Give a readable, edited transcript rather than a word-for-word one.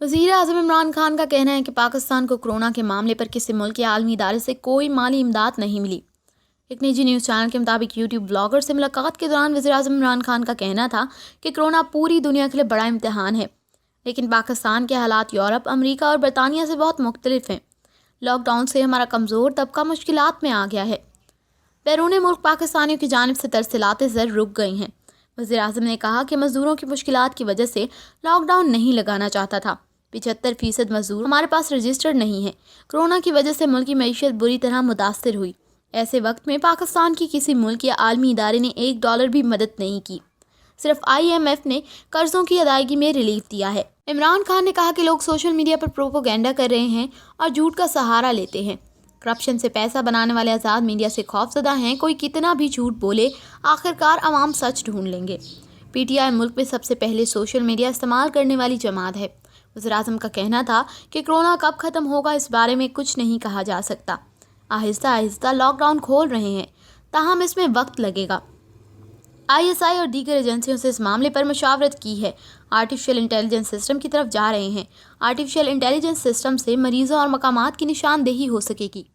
वज़ीर आज़म इमरान खान का कहना है कि पाकिस्तान को कोरोना के मामले पर किसी मुल्क या आलमी इदारे से कोई माली इमदाद नहीं मिली। एक निजी न्यूज़ चैनल के मुताबिक यूट्यूब ब्लॉगर से मुलाकात के दौरान वज़ीर आज़म इमरान खान का कहना था कि कोरोना पूरी दुनिया के लिए बड़ा इम्तिहान है, लेकिन पाकिस्तान के हालात यूरोप, अमरीका और बरतानिया से बहुत मुख्तलिफ हैं। लॉकडाउन से हमारा कमज़ोर तबका मुश्किलात में आ गया है। बैरून मुल्क पाकिस्तानियों की जानिब से तरसलाते ज़र रुक गई हैं। वज़ीर आज़म ने कहा कि मज़दूरों की मुश्किलात की वजह से लॉकडाउन नहीं लगाना चाहता था। 75% मज़दूर हमारे पास रजिस्टर्ड नहीं है। कोरोना की वजह से मुल्क की मईशत बुरी तरह मुतासर हुई। ऐसे वक्त में पाकिस्तान की किसी मुल्क या आलमी इदारे ने $1 भी मदद नहीं की। सिर्फ IMF ने कर्ज़ों की अदायगी में रिलीफ दिया है। इमरान खान ने कहा कि लोग सोशल मीडिया पर प्रोपोगेंडा कर रहे हैं और झूठ का सहारा लेते हैं। करप्शन से पैसा बनाने वाले आज़ाद मीडिया से खौफजदा हैं। कोई कितना भी झूठ बोले, आखिरकार अवाम सच ढूंढ लेंगे। PTI मुल्क में सबसे पहले सोशल मीडिया इस्तेमाल करने वाली जमात है। वज़ीर आज़म का कहना था कि कोरोना कब ख़त्म होगा इस बारे में कुछ नहीं कहा जा सकता। आहिस्ता आहिस्ता लॉकडाउन खोल रहे हैं, ताहम इसमें वक्त लगेगा। ISI और दीगर एजेंसियों से इस मामले पर मशावरत की है। आर्टिफिशियल इंटेलिजेंस सिस्टम की तरफ जा रहे हैं। आर्टिफिशियल इंटेलिजेंस सिस्टम से मरीज़ों और मकामात की निशानदेही हो सकेगी।